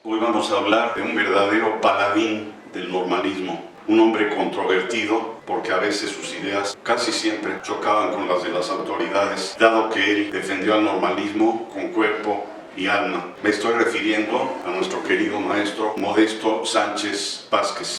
Hoy vamos a hablar de un verdadero paladín del normalismo, un hombre controvertido porque a veces sus ideas casi siempre chocaban con las de las autoridades, dado que él defendió al normalismo con cuerpo y alma. Me estoy refiriendo a nuestro querido maestro Modesto Sánchez Vázquez.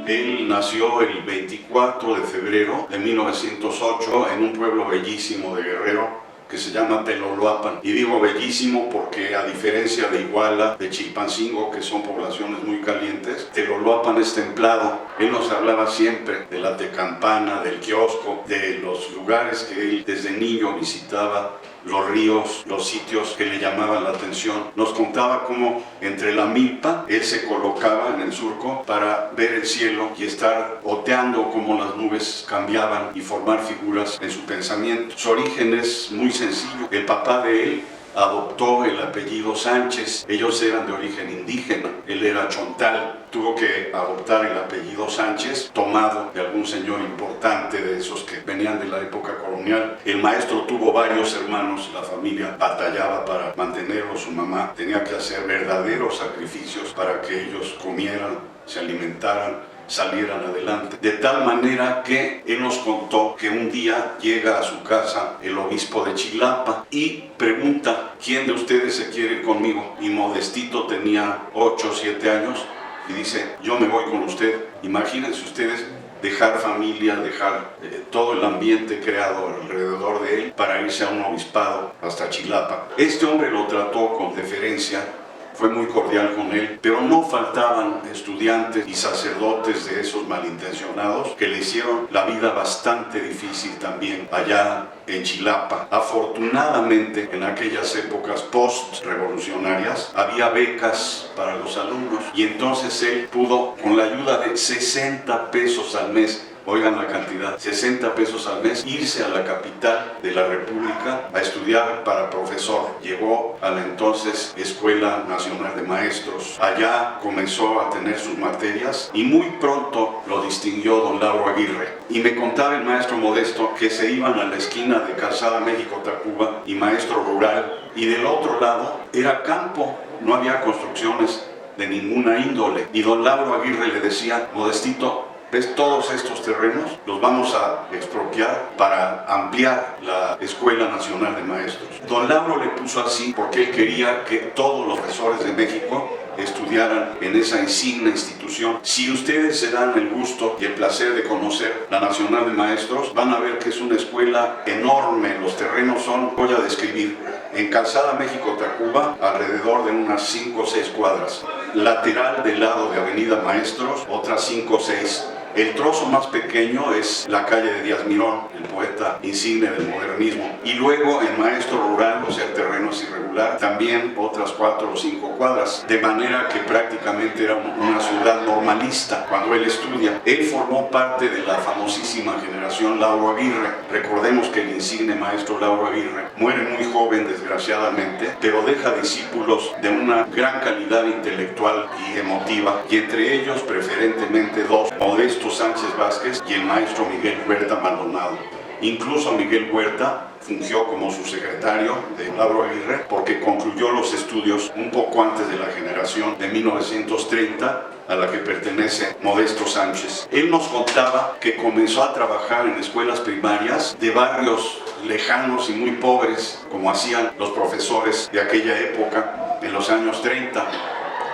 Él nació el 24 de febrero de 1908 en un pueblo bellísimo de Guerrero que se llama Teloloapan. Y digo bellísimo porque, a diferencia de Iguala, de Chilpancingo, que son poblaciones muy calientes, Teloloapan es templado. Él nos hablaba siempre de la Tecampana, del kiosco, de los lugares que él desde niño visitaba, los ríos, los sitios que le llamaban la atención. Nos contaba cómo entre la milpa él se colocaba en el surco para ver el cielo y estar oteando cómo las nubes cambiaban y formar figuras en su pensamiento. Su origen es muy sencillo. El papá de él adoptó el apellido Sánchez. Ellos eran de origen indígena, él era chontal. Tuvo que adoptar el apellido Sánchez, tomado de algún señor importante de esos que venían de la época colonial. El maestro tuvo varios hermanos, la familia batallaba para mantenerlos. Su mamá tenía que hacer verdaderos sacrificios para que ellos comieran, se alimentaran, salieran adelante. De tal manera que él nos contó que un día llega a su casa el obispo de Chilapa y pregunta: ¿quién de ustedes se quiere ir conmigo? Y Modestito tenía 8 o 7 años y dice: yo me voy con usted. Imagínense ustedes dejar familia, dejar todo el ambiente creado alrededor de él para irse a un obispado hasta Chilapa. Este hombre lo trató con deferencia, fue muy cordial con él, pero no faltaban estudiantes y sacerdotes de esos malintencionados que le hicieron la vida bastante difícil también allá en Chilapa. Afortunadamente, en aquellas épocas post-revolucionarias había becas para los alumnos y entonces él pudo, con la ayuda de 60 pesos al mes, oigan la cantidad, 60 pesos al mes, irse a la capital de la República a estudiar para profesor. Llegó a la entonces Escuela Nacional de Maestros. Allá comenzó a tener sus materias y muy pronto lo distinguió don Lauro Aguirre. Y me contaba el maestro Modesto que se iban a la esquina de Calzada México-Tacuba y Maestro Rural, y del otro lado era campo, no había construcciones de ninguna índole. Y don Lauro Aguirre le decía: Modestito, ¿ves todos estos terrenos? Los vamos a expropiar para ampliar la Escuela Nacional de Maestros. Don Lauro le puso así porque él quería que todos los profesores de México estudiaran en esa insigne institución. Si ustedes se dan el gusto y el placer de conocer la Nacional de Maestros, van a ver que es una escuela enorme. Los terrenos son, voy a describir, en Calzada México-Tacuba, alrededor de unas 5 o 6 cuadras. Lateral del lado de Avenida Maestros, otras 5 o 6. El trozo más pequeño es la calle de Díaz Mirón, el poeta insigne del modernismo. Y luego en Maestro Rural, o sea, el terreno es irregular, también otras 4 o 5 cuadras. De manera que prácticamente era una ciudad normalista cuando él estudia. Él formó parte de la famosísima generación Lauro Aguirre. Recordemos que el insigne maestro Lauro Aguirre muere muy joven, desgraciadamente, pero deja discípulos de una gran calidad intelectual y emotiva, y entre ellos preferentemente dos: Modesto Sánchez Vázquez y el maestro Miguel Huerta Maldonado. Incluso Miguel Huerta fungió como su secretario de Lauro Aguirre porque concluyó los estudios un poco antes de la generación de 1930 a la que pertenece Modesto Sánchez. Él nos contaba que comenzó a trabajar en escuelas primarias de barrios lejanos y muy pobres, como hacían los profesores de aquella época en los años 30.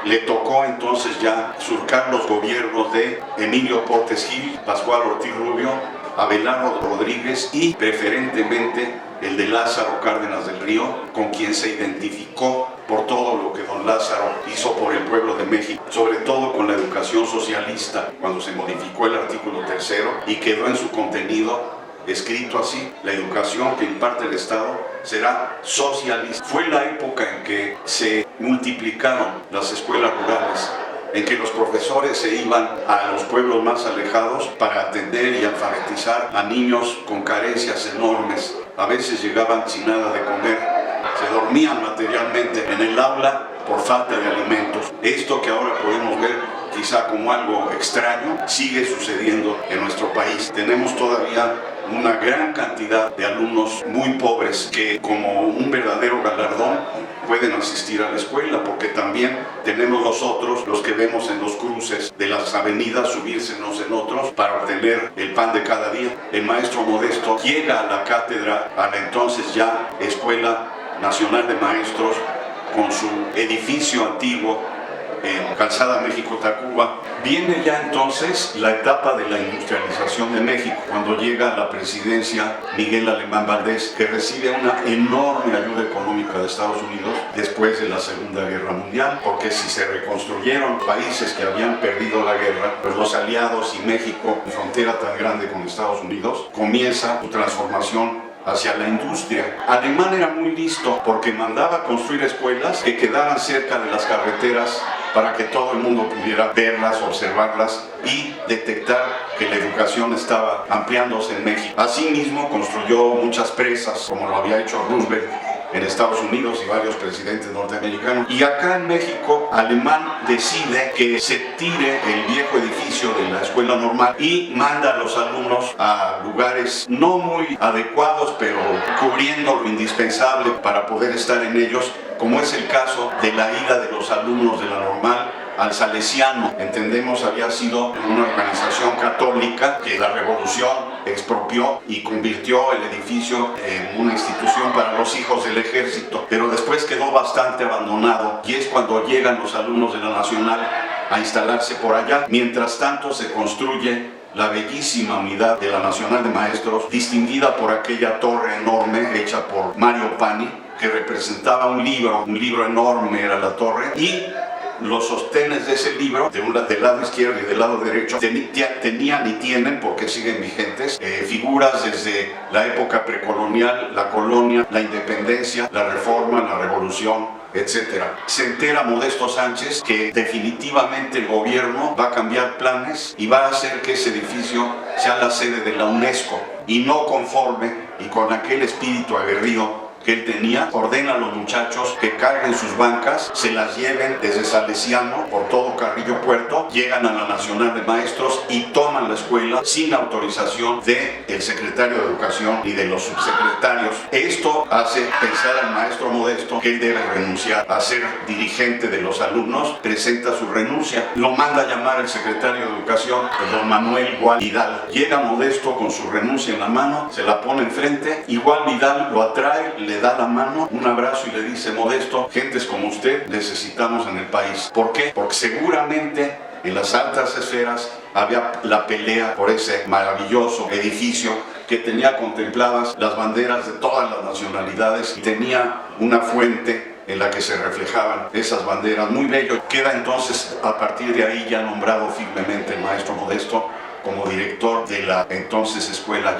Le tocó entonces ya surcar los gobiernos de Emilio Portes Gil, Pascual Ortiz Rubio, Abelardo Rodríguez y preferentemente el de Lázaro Cárdenas del Río, con quien se identificó por todo lo que don Lázaro hizo por el pueblo de México, sobre todo con la educación socialista, cuando se modificó el artículo 3 y quedó en su contenido escrito así: la educación que imparte el Estado será socialista. Fue la época en que se multiplicaron las escuelas rurales, en que los profesores se iban a los pueblos más alejados para atender y alfabetizar a niños con carencias enormes. A veces llegaban sin nada de comer, se dormían materialmente en el aula por falta de alimentos. Esto que ahora podemos ver quizá como algo extraño, sigue sucediendo en nuestro país. Tenemos todavía una gran cantidad de alumnos muy pobres que, como un verdadero galardón, pueden asistir a la escuela, porque también tenemos nosotros, los que vemos en los cruces de las avenidas, subirse unos en otros para obtener el pan de cada día. El maestro Modesto llega a la cátedra, a la entonces ya Escuela Nacional de Maestros, con su edificio antiguo en Calzada México-Tacuba. Viene ya entonces la etapa de la industrialización de México, cuando llega a la presidencia Miguel Alemán Valdés, que recibe una enorme ayuda económica de Estados Unidos después de la Segunda Guerra Mundial, porque si se reconstruyeron países que habían perdido la guerra, pues los aliados y México, frontera tan grande con Estados Unidos, comienza su transformación hacia la industria. Alemán era muy listo porque mandaba construir escuelas que quedaran cerca de las carreteras para que todo el mundo pudiera verlas, observarlas y detectar que la educación estaba ampliándose en México. Asimismo, construyó muchas presas, como lo había hecho Roosevelt en Estados Unidos y varios presidentes norteamericanos. Y acá en México, Alemán decide que se tire el viejo edificio de la escuela normal y manda a los alumnos a lugares no muy adecuados, pero cubriendo lo indispensable para poder estar en ellos, como es el caso de la ida de los alumnos de la normal al Salesiano. Entendemos había sido una organización católica que la revolución expropió y convirtió el edificio en una institución para los hijos del ejército, pero después quedó bastante abandonado y es cuando llegan los alumnos de la Nacional a instalarse por allá. Mientras tanto se construye la bellísima unidad de la Nacional de Maestros, distinguida por aquella torre enorme hecha por Mario Pani, que representaba un libro enorme era la torre, y los sostenes de ese libro, del lado izquierdo y del lado derecho, tenían y tienen, porque siguen vigentes, figuras desde la época precolonial, la colonia, la independencia, la reforma, la revolución, etc. Se entera Modesto Sánchez que definitivamente el gobierno va a cambiar planes y va a hacer que ese edificio sea la sede de la UNESCO, y no conforme y con aquel espíritu aguerrido que él tenía, ordena a los muchachos que carguen sus bancas, se las lleven desde Salesiano por todo Carrillo Puerto, llegan a la Nacional de Maestros y toman la escuela sin autorización del secretario de Educación y de los subsecretarios. Esto hace pensar al maestro Modesto que él debe renunciar a ser dirigente de los alumnos, presenta su renuncia, lo manda a llamar el secretario de Educación, don Manuel Gual Vidal. Llega Modesto con su renuncia en la mano, se la pone enfrente, y Gual Vidal lo atrae, le da la mano, un abrazo y le dice: Modesto, gentes como usted necesitamos en el país. ¿Por qué? Porque seguramente en las altas esferas había la pelea por ese maravilloso edificio que tenía contempladas las banderas de todas las nacionalidades y tenía una fuente en la que se reflejaban esas banderas. Muy bello. Queda entonces, a partir de ahí, ya nombrado firmemente el maestro Modesto como director de la entonces Escuela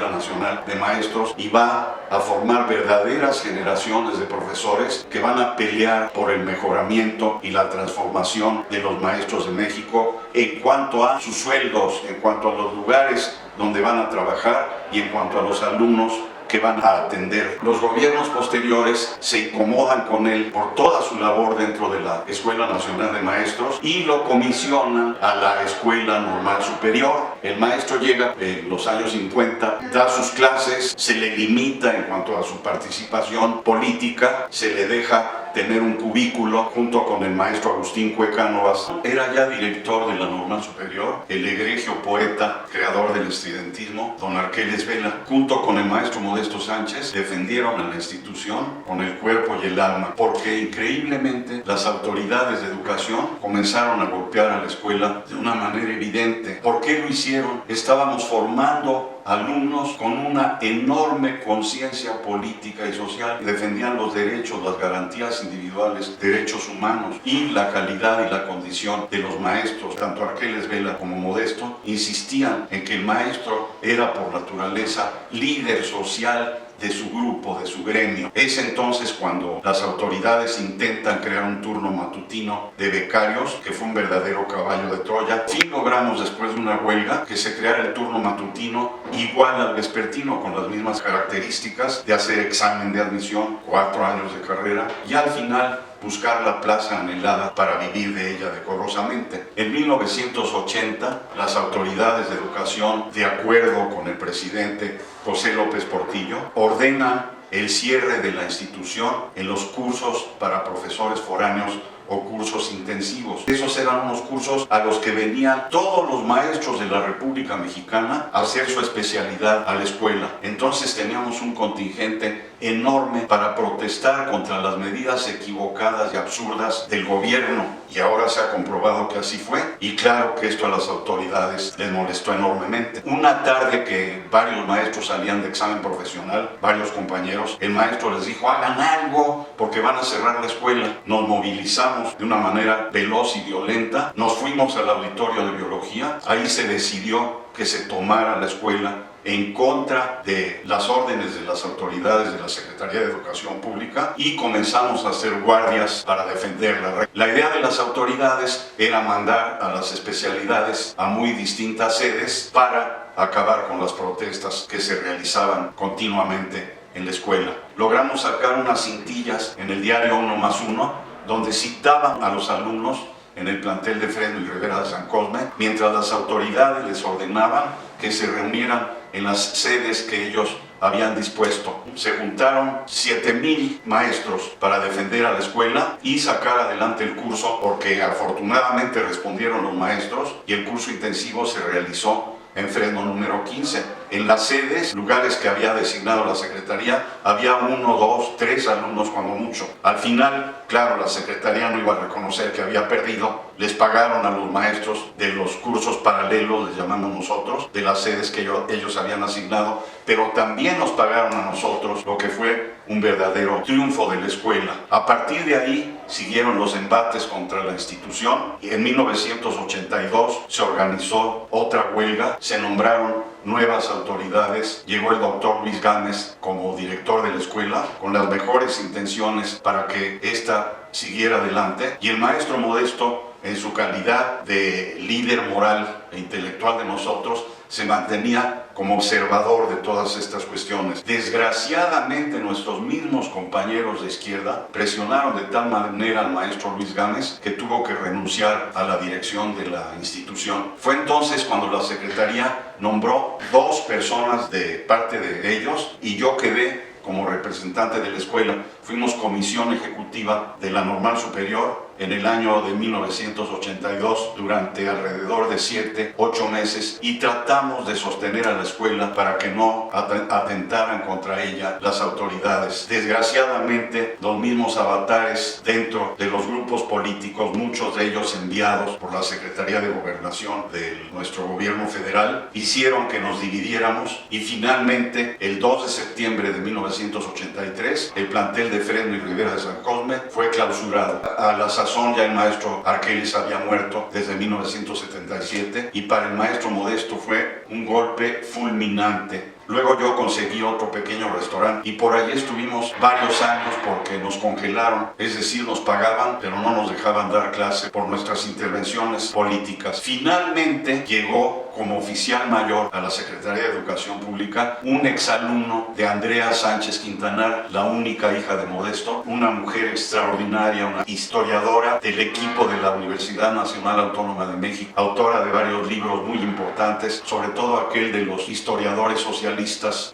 Nacional de Maestros, y va a formar verdaderas generaciones de profesores que van a pelear por el mejoramiento y la transformación de los maestros de México en cuanto a sus sueldos, en cuanto a los lugares donde van a trabajar y en cuanto a los alumnos que van a atender. Los gobiernos posteriores se incomodan con él por toda su labor dentro de la Escuela Nacional de Maestros y lo comisionan a la Escuela Normal Superior. El maestro llega en los años 50, da sus clases, se le limita en cuanto a su participación política, se le deja tener un cubículo junto con el maestro Agustín Cuecánovas. Era ya director de la Normal Superior, el egregio poeta, creador del estudiantismo, don Arqueles Vela, junto con el maestro Modesto Sánchez, defendieron a la institución con el cuerpo y el alma, porque increíblemente las autoridades de educación comenzaron a golpear a la escuela de una manera evidente. ¿Por qué lo hicieron? Estábamos formando alumnos con una enorme conciencia política y social, defendían los derechos, las garantías individuales, derechos humanos y la calidad y la condición de los maestros. Tanto Arqueles Vela como Modesto insistían en que el maestro era por naturaleza líder social de su grupo, de su gremio. Es entonces cuando las autoridades intentan crear un turno matutino de becarios, que fue un verdadero caballo de Troya. Sí logramos, después de una huelga, que se creara el turno matutino igual al vespertino, con las mismas características de hacer examen de admisión, 4 años de carrera, y al final buscar la plaza anhelada para vivir de ella decorosamente. En 1980, las autoridades de educación, de acuerdo con el presidente José López Portillo, ordenan el cierre de la institución en los cursos para profesores foráneos o cursos intensivos. Esos eran unos cursos a los que venían todos los maestros de la República Mexicana a hacer su especialidad a la escuela. Entonces teníamos un contingente enorme para protestar contra las medidas equivocadas y absurdas del gobierno, y ahora se ha comprobado que así fue, y claro que esto a las autoridades les molestó enormemente. Una tarde que varios maestros salían de examen profesional, varios compañeros, el maestro les dijo: hagan algo porque van a cerrar la escuela. Nos movilizamos de una manera veloz y violenta, nos fuimos al auditorio de biología, ahí se decidió que se tomara la escuela en contra de las órdenes de las autoridades de la Secretaría de Educación Pública, y comenzamos a hacer guardias para defenderla. La idea de las autoridades era mandar a las especialidades a muy distintas sedes para acabar con las protestas que se realizaban continuamente en la escuela. Logramos sacar unas cintillas en el diario 1+1 donde citaban a los alumnos en el plantel de Fresno y Rivera de San Cosme, mientras las autoridades les ordenaban que se reunieran en las sedes que ellos habían dispuesto. Se juntaron 7,000 maestros para defender a la escuela y sacar adelante el curso, porque afortunadamente respondieron los maestros y el curso intensivo se realizó en Fresno número 15. En las sedes, lugares que había designado la Secretaría, había 1, 2, 3 alumnos cuando mucho. Al final, claro, la Secretaría no iba a reconocer que había perdido. Les pagaron a los maestros de los cursos paralelos, les llamamos nosotros, de las sedes que ellos habían asignado, pero también nos pagaron a nosotros, lo que fue un verdadero triunfo de la escuela. A partir de ahí siguieron los embates contra la institución, y en 1982 se organizó otra huelga, se nombraron nuevas autoridades, llegó el doctor Luis Gámez como director de la escuela con las mejores intenciones para que ésta siguiera adelante, y el maestro Modesto, en su calidad de líder moral e intelectual de nosotros, se mantenía como observador de todas estas cuestiones. Desgraciadamente, nuestros mismos compañeros de izquierda presionaron de tal manera al maestro Luis Gámez que tuvo que renunciar a la dirección de la institución. Fue entonces cuando la Secretaría nombró 2 personas de parte de ellos, y yo quedé como representante de la escuela. Fuimos comisión ejecutiva de la Normal Superior en el año de 1982 durante alrededor de 7, 8 meses, y tratamos de sostener a la escuela para que no atentaran contra ella las autoridades. Desgraciadamente, los mismos avatares dentro de los grupos políticos, muchos de ellos enviados por la Secretaría de Gobernación de nuestro gobierno federal, hicieron que nos dividiéramos, y finalmente el 2 de septiembre de 1983 el plantel de Fresno y Rivera de San Cosme fue clausurado. A la sazón ya el maestro Arqueles había muerto desde 1977, y para el maestro Modesto fue un golpe fulminante. Luego yo conseguí otro pequeño restaurante y por allí estuvimos varios años porque nos congelaron, es decir, nos pagaban pero no nos dejaban dar clase por nuestras intervenciones políticas. Finalmente llegó como oficial mayor a la Secretaría de Educación Pública un exalumno de Andrea Sánchez Quintanar, la única hija de Modesto, una mujer extraordinaria, una historiadora del equipo de la Universidad Nacional Autónoma de México, autora de varios libros muy importantes, sobre todo aquel de los historiadores socialistas,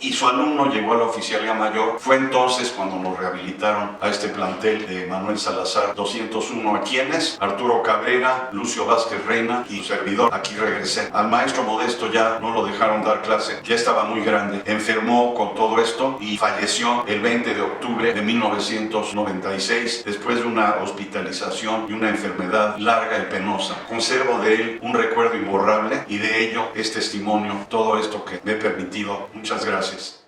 y su alumno llegó a la oficialía mayor. Fue entonces cuando nos rehabilitaron a este plantel de Manuel Salazar 201, a quienes Arturo Cabrera, Lucio Vázquez Reina y su servidor. Aquí regresé. Al maestro Modesto ya no lo dejaron dar clase, ya estaba muy grande, enfermó con todo esto y falleció el 20 de octubre de 1996 después de una hospitalización y una enfermedad larga y penosa. Conservo de él un recuerdo imborrable, y de ello es testimonio todo esto que me he permitido. Muchas gracias.